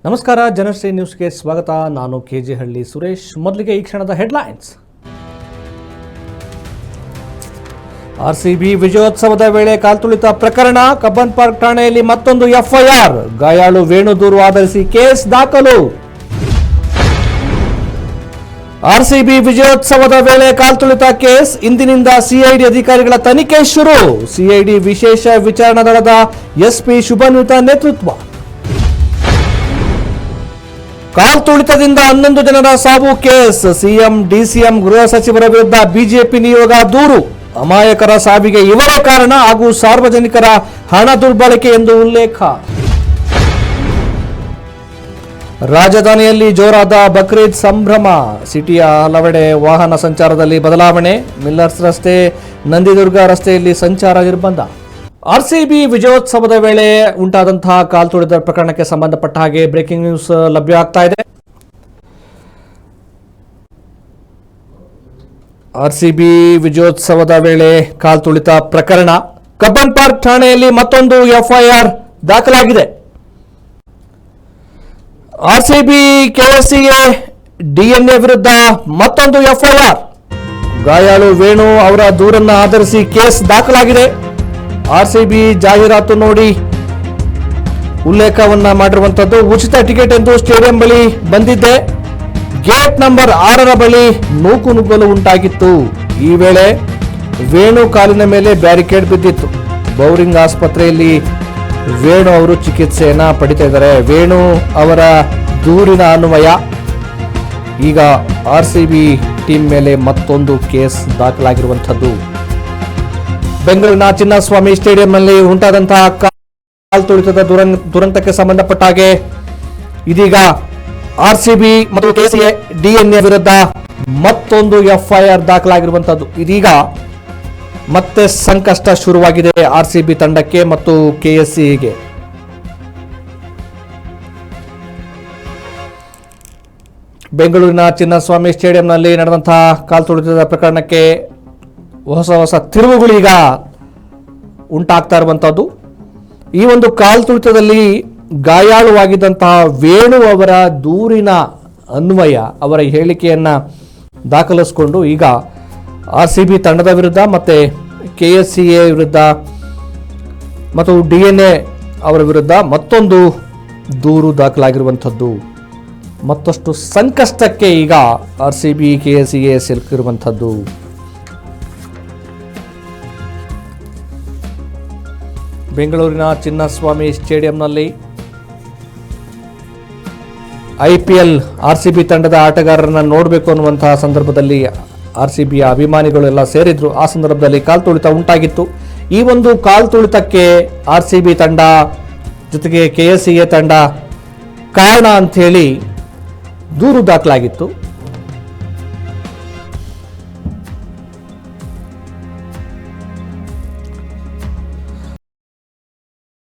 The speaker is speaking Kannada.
ನಮಸ್ಕಾರ, ಜನಶ್ರೀ ನ್ಯೂಸ್ಗೆ ಸ್ವಾಗತ. ನಾನು ಕೆಜಿ ಹಳ್ಳಿ ಸುರೇಶ್. ಮೊದಲಿಗೆ ಈ ಕ್ಷಣದ ಹೆಡ್ಲೈನ್ಸ್. ಆರ್ಸಿಬಿ ವಿಜಯೋತ್ಸವದ ವೇಳೆ ಕಾಲ್ತುಳಿತ ಪ್ರಕರಣ, ಕಬ್ಬನ್ ಪಾರ್ಕ್ ಠಾಣೆಯಲ್ಲಿ ಮತ್ತೊಂದು ಎಫ್ಐಆರ್, ಗಾಯಾಳು ವೇಣು ದೂರು ಆಧರಿಸಿ ಕೇಸ್ ದಾಖಲು. ಆರ್ಸಿಬಿ ವಿಜಯೋತ್ಸವದ ವೇಳೆ ಕಾಲ್ತುಳಿತ ಕೇಸ್, ಇಂದಿನಿಂದ ಸಿಐಡಿ ಅಧಿಕಾರಿಗಳ ತನಿಖೆ ಶುರು. ಸಿಐಡಿ ವಿಶೇಷ ವಿಚಾರಣಾ ದಳದ ಎಸ್ಪಿ ಶುಭನ್ವಿತ ನೇತೃತ್ವ. ಕಾಲ್ತುಳಿತದಿಂದ 11 ಜನರ ಸಾವು ಕೇಸ್, ಸಿಎಂ ಡಿಸಿಎಂ ಗೃಹ ಸಚಿವರ ವಿರುದ್ಧ ಬಿಜೆಪಿ ನಿಯೋಗ ದೂರು. ಅಮಾಯಕರ ಸಾವಿಗೆ ಇವರೇ ಕಾರಣ ಹಾಗೂ ಸಾರ್ವಜನಿಕರ ಹಣ ದುರ್ಬಳಕೆ ಎಂದು ಉಲ್ಲೇಖ. ರಾಜಧಾನಿಯಲ್ಲಿ ಜೋರಾದ ಬಕ್ರೀದ್ ಸಂಭ್ರಮ, ಸಿಟಿಯ ಹಲವೆಡೆ ವಾಹನ ಸಂಚಾರದಲ್ಲಿ ಬದಲಾವಣೆ, ಮಿಲ್ಲರ್ಸ್ ರಸ್ತೆ, ನಂದಿದುರ್ಗ ರಸ್ತೆಯಲ್ಲಿ ಸಂಚಾರ ನಿರ್ಬಂಧ. ಆರ್ಸಿಬಿ ವಿಜಯೋತ್ಸವದ ವೇಳೆ ಉಂಟಾದಂತಹ ಕಾಲ್ತುಳಿತ ಪ್ರಕರಣಕ್ಕೆ ಸಂಬಂಧಪಟ್ಟ ಹಾಗೆ ಬ್ರೇಕಿಂಗ್ ನ್ಯೂಸ್ ಲಭ್ಯ ಆಗ್ತಾ ಇದೆ. ಆರ್ಸಿಬಿ ವಿಜಯೋತ್ಸವದ ವೇಳೆ ಕಾಲ್ತುಳಿತ ಪ್ರಕರಣ, ಕಬ್ಬನ್ ಪಾರ್ಕ್ ಠಾಣೆಯಲ್ಲಿ ಮತ್ತೊಂದು ಎಫ್ಐಆರ್ ದಾಖಲಾಗಿದೆ. ಆರ್ಸಿಬಿ ಕೆಎಸ್ಸಿಎ ಡಿಎನ್ಎ ವಿರುದ್ಧ ಮತ್ತೊಂದು ಎಫ್ಐಆರ್, ಗಾಯಾಳು ವೇಣು ಅವರ ದೂರನ್ನು ಆಧರಿಸಿ ಕೇಸ್ ದಾಖಲಾಗಿದೆ. ಆರ್ಸಿಬಿ ಜಾಹೀರಾತು ನೋಡಿ ಉಲ್ಲೇಖವನ್ನ ಮಾಡಿರುವಂತದ್ದು. ಉಚಿತ ಟಿಕೆಟ್ ಎಂದು ಸ್ಟೇಡಿಯಂ ಬಳಿ ಬಂದಿದ್ದೆ, ಗೇಟ್ ನಂಬರ್ 6ರ ಬಳಿ ನೂಕುನುಗ್ಗಲು ಉಂಟಾಗಿತ್ತು. ಈ ವೇಳೆ ವೇಣು ಕಾಲಿನ ಮೇಲೆ ಬ್ಯಾರಿಕೇಡ್ ಬಿದ್ದಿತ್ತು. ಬೌರಿಂಗ್ ಆಸ್ಪತ್ರೆಯಲ್ಲಿ ವೇಣು ಅವರು ಚಿಕಿತ್ಸೆಯನ್ನ ಪಡಿತಾ ಇದ್ದಾರೆ. ವೇಣು ಅವರ ದೂರಿನ ಅನ್ವಯ ಈಗ ಆರ್ಸಿಬಿ ಟೀಮ್ ಮೇಲೆ ಮತ್ತೊಂದು ಕೇಸ್ ದಾಖಲಾಗಿರುವಂಥದ್ದು. ಬೆಂಗಳೂರಿನ ಚಿನ್ನಸ್ವಾಮಿ ಸ್ಟೇಡಿಯಂನಲ್ಲಿ ಉಂಟಾದಂತಹ ಕಾಲ್ತುಳಿತದ ದುರಂತಕ್ಕೆ ಸಂಬಂಧಪಟ್ಟ ಹಾಗೆ ಇದೀಗ ಆರ್ಸಿಬಿ ಮತ್ತು ಕೆಎಸ್ಸಿಎ ಡಿಎನ್ಎ ವಿರುದ್ಧ ಮತ್ತೊಂದು ಎಫ್ಐಆರ್ ದಾಖಲಾಗಿರುವಂತದ್ದು. ಇದೀಗ ಮತ್ತೆ ಸಂಕಷ್ಟ ಶುರುವಾಗಿದೆ ಆರ್ಸಿಬಿ ತಂಡಕ್ಕೆ ಮತ್ತು ಕೆಎಸ್ಸಿಎಗೆ. ಬೆಂಗಳೂರಿನ ಚಿನ್ನಸ್ವಾಮಿ ಸ್ಟೇಡಿಯಂನಲ್ಲಿ ನಡೆದಂತಹ ಕಾಲ್ತುಳಿತದ ಪ್ರಕರಣಕ್ಕೆ ಹೊಸ ತಿರುವುಗಳು ಈಗ ಉಂಟಾಗ್ತಾ ಇರುವಂತಹದ್ದು. ಈ ಒಂದು ಕಾಲ್ತುಳಿತದಲ್ಲಿ ಗಾಯಾಳುವಾಗಿದ್ದಂತಹ ವೇಣು ಅವರ ದೂರಿನ ಅನ್ವಯ ಅವರ ಹೇಳಿಕೆಯನ್ನ ದಾಖಲಿಸಿಕೊಂಡು ಈಗ ಆರ್ಸಿಬಿ ತಂಡದ ವಿರುದ್ಧ ಮತ್ತೆ ಕೆಎಸ್ಸಿಎ ವಿರುದ್ಧ ಮತ್ತು ಡಿಎನ್ಎ ಅವರ ವಿರುದ್ಧ ಮತ್ತೊಂದು ದೂರು ದಾಖಲಾಗಿರುವಂಥದ್ದು. ಮತ್ತಷ್ಟು ಸಂಕಷ್ಟಕ್ಕೆ ಈಗ ಆರ್ಸಿಬಿ ಕೆಎಸ್ಸಿಎ ಸಿಲುಕಿರುವಂಥದ್ದು. ಬೆಂಗಳೂರಿನ ಚಿನ್ನಸ್ವಾಮಿ ಸ್ಟೇಡಿಯಂನಲ್ಲಿ ಐಪಿಎಲ್ ಆರ್ಸಿಬಿ ತಂಡದ ಆಟಗಾರರನ್ನ ನೋಡಬೇಕು ಅನ್ನುವಂತಹ ಸಂದರ್ಭದಲ್ಲಿ ಆರ್ಸಿಬಿಯ ಅಭಿಮಾನಿಗಳು ಎಲ್ಲ ಸೇರಿದ್ರು. ಆ ಸಂದರ್ಭದಲ್ಲಿ ಕಾಲ್ತುಳಿತ ಉಂಟಾಗಿತ್ತು. ಈ ಒಂದು ಕಾಲ್ತುಳಿತಕ್ಕೆ ಆರ್ಸಿಬಿ ತಂಡ ಜೊತೆಗೆ ಕೆಎಸ್ಸಿಎ ತಂಡ ಕಾರಣ ಅಂಥೇಳಿ ದೂರು ದಾಖಲಾಗಿತ್ತು.